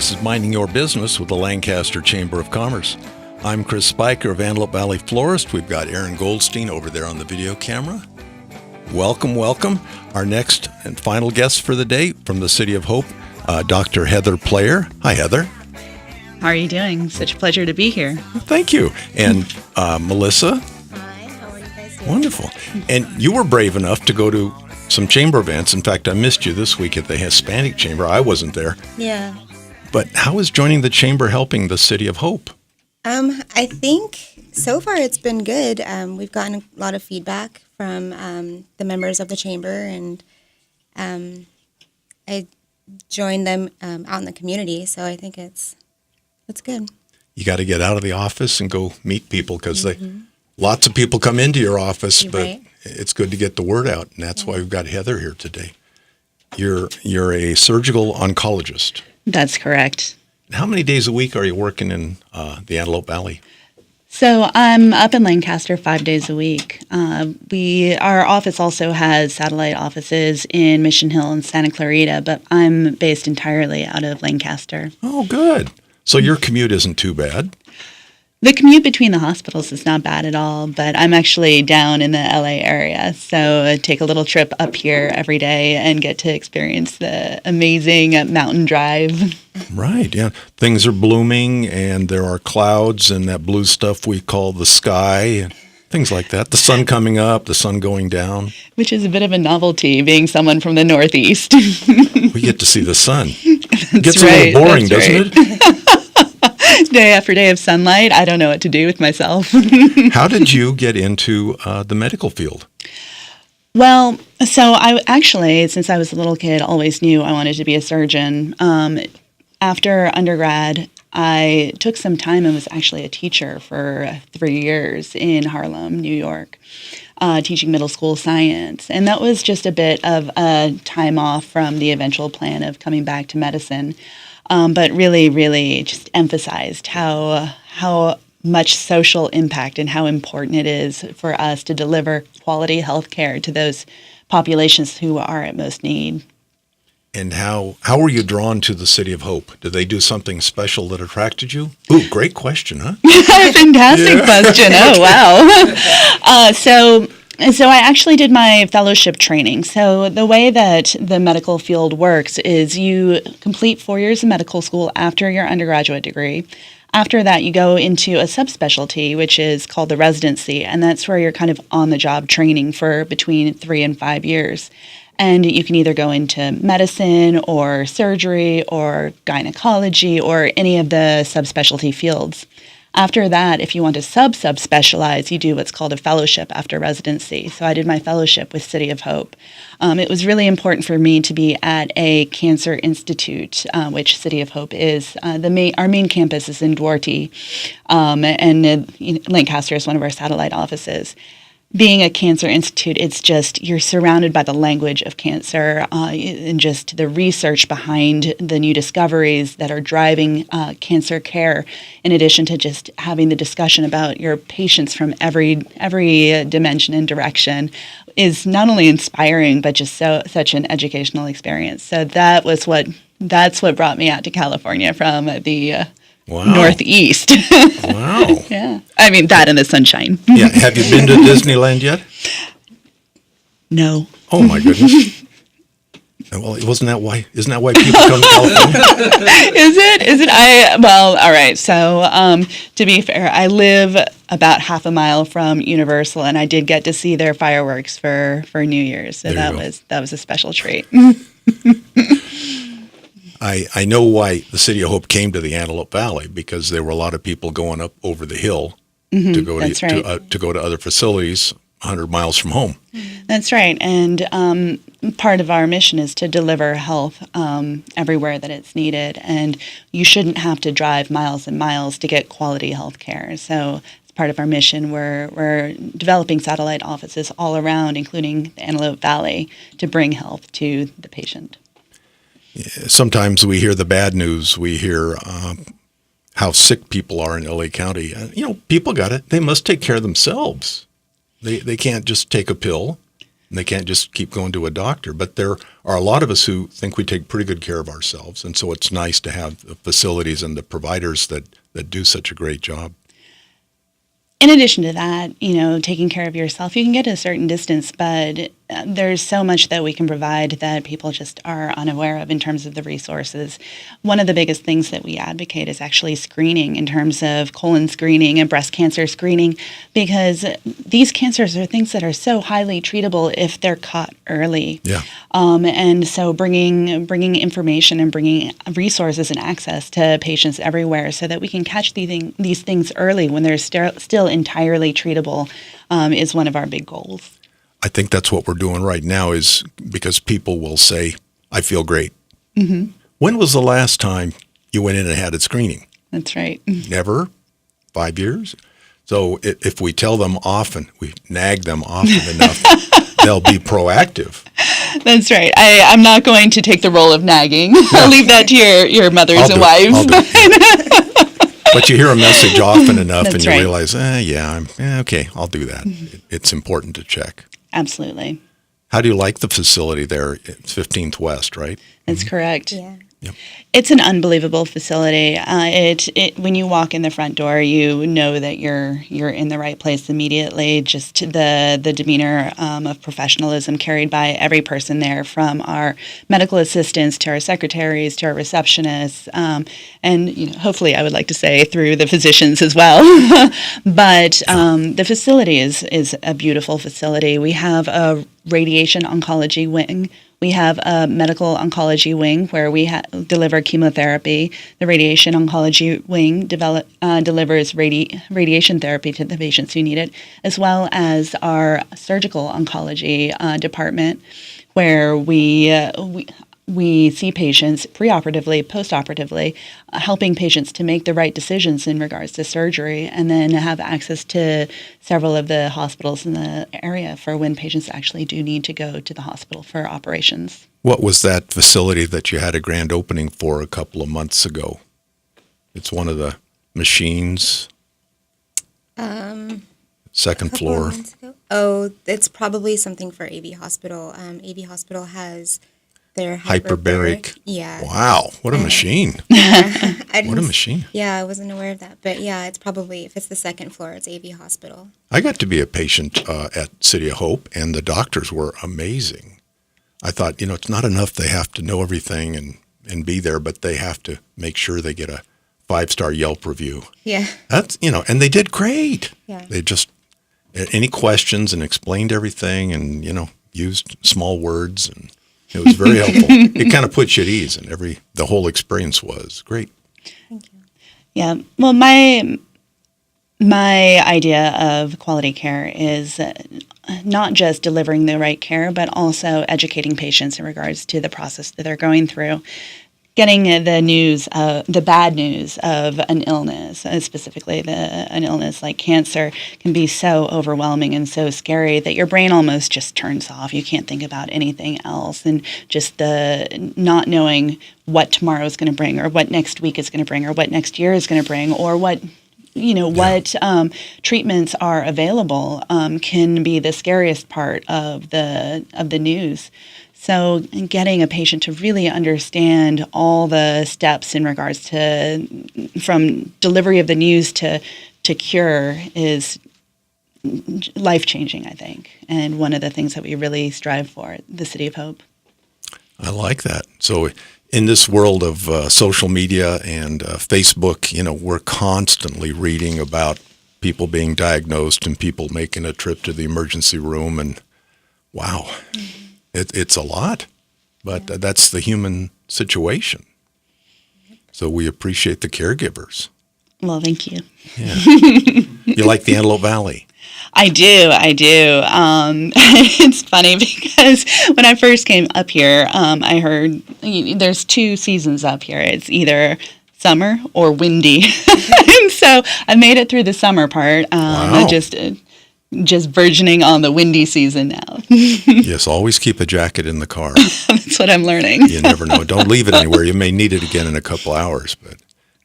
This is Minding Your Business with the Lancaster Chamber of Commerce. I'm Chris Spiker of Antelope Valley Florist. We've got Aaron Goldstein over there on the video camera. Welcome, welcome. Our next and final guest for the day from the City of Hope, Dr. Heather Player. Hi, Heather. How are you doing? Such a pleasure to be here. Thank you. And Melissa. Hi, how are you guys doing? Wonderful. And you were brave enough to go to some chamber events. In fact, I missed you this week at the Hispanic Chamber. I wasn't there. Yeah. But how is joining the chamber helping the City of Hope? I think so far it's been good. We've gotten a lot of feedback from the members of the chamber, and I joined them out in the community, so I think it's good. You got to get out of the office and go meet people because lots of people come into your office, but Right. it's good to get the word out, and that's why we've got Heather here today. You're a surgical oncologist. That's correct. How many days a week are you working in the Antelope Valley? So I'm up in Lancaster 5 days a week. Our office also has satellite offices in Mission Hill and Santa Clarita, but I'm based entirely out of Lancaster. Oh, good. So your commute isn't too bad. The commute between the hospitals is not bad at all, but I'm actually down in the LA area, so I take a little trip up here every day and get to experience the amazing mountain drive. Right, yeah. Things are blooming and there are clouds and that blue stuff we call the sky and things like that. The sun coming up, the sun going down. Which is a bit of a novelty, being someone from the Northeast. We get to see the sun. Gets a right, little boring, that's doesn't right. it? Day after day of sunlight, I don't know what to do with myself. How did you get into the medical field? Well, so I actually, since I was a little kid, always knew I wanted to be a surgeon. After undergrad, I took some time and was actually a teacher for 3 years in Harlem, New York, teaching middle school science. And that was just a bit of a time off from the eventual plan of coming back to medicine. But really, really just emphasized how much social impact and how important it is for us to deliver quality health care to those populations who are at most need. And how were you drawn to the City of Hope? Did they do something special that attracted you? Ooh, great question, huh? Fantastic question. Oh, wow. So I actually did my fellowship training. So the way that the medical field works is you complete 4 years of medical school after your undergraduate degree. After that, you go into a subspecialty, which is called the residency, and that's where you're kind of on-the-job training for between 3 and 5 years. And you can either go into medicine or surgery or gynecology or any of the subspecialty fields. After that, if you want to subspecialize, you do what's called a fellowship after residency. So I did my fellowship with City of Hope. It was really important for me to be at a cancer institute, which City of Hope is. Our main campus is in Duarte, and Lancaster is one of our satellite offices. Being a cancer institute, it's just you're surrounded by the language of cancer and just the research behind the new discoveries that are driving cancer care, in addition to just having the discussion about your patients from every dimension and direction, is not only inspiring but just such an educational experience. So that's what brought me out to California from the Northeast. Wow. Yeah. I mean, that and the sunshine. Yeah. Have you been to Disneyland yet? No. Oh, my goodness. Well, isn't that why people come to California? Is it? All right. So, to be fair, I live about half a mile from Universal, and I did get to see their fireworks for New Year's. So that was a special treat. I know why the City of Hope came to the Antelope Valley, because there were a lot of people going up over the hill to go to go to other facilities 100 miles from home. That's right. And part of our mission is to deliver health everywhere that it's needed. And you shouldn't have to drive miles and miles to get quality health care. So it's part of our mission. We're developing satellite offices all around, including the Antelope Valley, to bring health to the patient. Sometimes we hear the bad news. We hear how sick people are in LA County. People got it. They must take care of themselves. They can't just take a pill. And they can't just keep going to a doctor. But there are a lot of us who think we take pretty good care of ourselves. And so it's nice to have the facilities and the providers that do such a great job. In addition to that, taking care of yourself, you can get a certain distance, but there's so much that we can provide that people just are unaware of in terms of the resources. One of the biggest things that we advocate is actually screening in terms of colon screening and breast cancer screening, because these cancers are things that are so highly treatable if they're caught early. Yeah. And so bringing information and bringing resources and access to patients everywhere so that we can catch these things early when they're still entirely treatable is one of our big goals. I think that's what we're doing right now, is because people will say, I feel great. Mm-hmm. When was the last time you went in and had a screening? That's right. Never? 5 years? So if we tell them often, we nag them often enough, they'll be proactive. That's right. I'm not going to take the role of nagging. I'll leave that to your mothers and wives. But you hear a message often enough That's and you right. realize, okay, I'll do that. Mm-hmm. It's important to check. Absolutely. How do you like the facility there? It's 15th West, right? That's correct. Yeah. Yep. It's an unbelievable facility. It when you walk in the front door, you know that you're in the right place immediately. Just the demeanor of professionalism carried by every person there, from our medical assistants to our secretaries to our receptionists, and hopefully, I would like to say through the physicians as well. But the facility is a beautiful facility. We have a radiation oncology wing. We have a medical oncology wing where we deliver chemotherapy. The radiation oncology wing delivers radiation therapy to the patients who need it, as well as our surgical oncology department, where we see patients preoperatively, postoperatively, helping patients to make the right decisions in regards to surgery, and then have access to several of the hospitals in the area for when patients actually do need to go to the hospital for operations. What was that facility that you had a grand opening for a couple of months ago? It's one of the machines. Second floor. Oh, it's probably something for AV Hospital. AV Hospital has their hyperbaric. Yeah. Wow, what a machine. What a machine. Yeah, I wasn't aware of that. But yeah, it's probably, if it's the second floor, it's AV Hospital. I got to be a patient at City of Hope, and the doctors were amazing. I thought, it's not enough they have to know everything and be there, but they have to make sure they get a 5-star Yelp review. Yeah. That's, and they did great. Yeah. They just, any questions and explained everything and, used small words, and it was very helpful. It kind of puts you at ease, and the whole experience was great. Thank you. Yeah. Well, my idea of quality care is not just delivering the right care, but also educating patients in regards to the process that they're going through. Getting the news, the bad news of an illness, specifically an illness like cancer, can be so overwhelming and so scary that your brain almost just turns off. You can't think about anything else, and just the not knowing what tomorrow is going to bring, or what next week is going to bring, or what next year is going to bring, or what treatments are available can be the scariest part of the news. So getting a patient to really understand all the steps in regards to from delivery of the news to cure is life-changing, I think, and one of the things that we really strive for at the City of Hope. I like that. So in this world of social media and Facebook, we're constantly reading about people being diagnosed and people making a trip to the emergency room, and wow. Mm-hmm. It's a lot, but that's the human situation. So we appreciate the caregivers. Well, thank you. Yeah. You like the Antelope Valley? I do. It's funny because when I first came up here, I heard there's 2 seasons up here. It's either summer or windy. And so I made it through the summer part. Wow. Just burgeoning on the windy season now. Yes, always keep a jacket in the car. That's what I'm learning. You never know. Don't leave it anywhere. You may need it again in a couple hours. But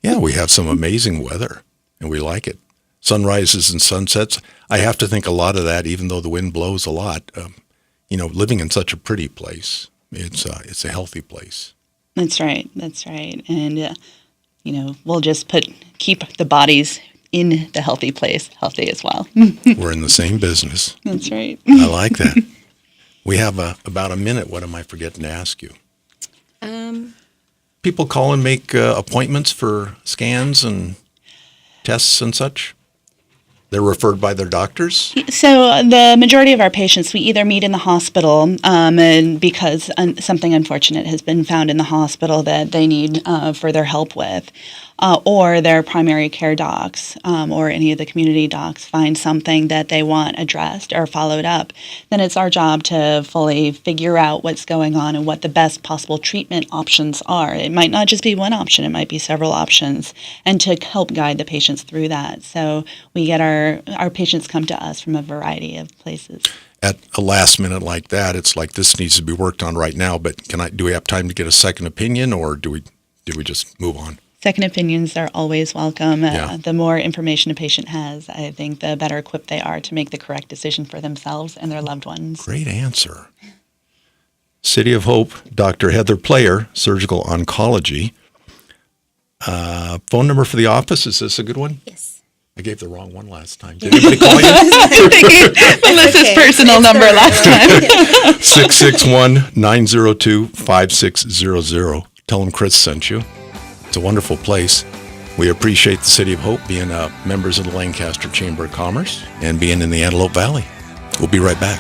yeah, we have some amazing weather, and we like it. Sunrises and sunsets. I have to think a lot of that, even though the wind blows a lot, living in such a pretty place, it's a healthy place. That's right. That's right. And, we'll just keep the bodies in the healthy place healthy as well. We're in the same business. That's right. I like that. We have about a minute. What am I forgetting to ask you? People call and make appointments for scans and tests and such? They're referred by their doctors? So the majority of our patients, we either meet in the hospital and because something unfortunate has been found in the hospital that they need further help with, or their primary care docs or any of the community docs find something that they want addressed or followed up. Then it's our job to fully figure out what's going on and what the best possible treatment options are. It might not just be one option, it might be several options, and to help guide the patients through that. So we get our patients come to us from a variety of places. At a last minute like that, it's like this needs to be worked on right now, but do we have time to get a second opinion, or do we just move on? Second opinions are always welcome. Yeah. The more information a patient has, I think the better equipped they are to make the correct decision for themselves and their loved ones. Great answer. City of Hope, Dr. Heather Player, Surgical Oncology. Phone number for the office, is this a good one? Yes. I gave the wrong one last time. Did anybody call you? I'm thinking Melissa's personal number last time. 661-902-5600. Tell them Chris sent you. It's a wonderful place. We appreciate the City of Hope being members of the Lancaster Chamber of Commerce and being in the Antelope Valley. We'll be right back.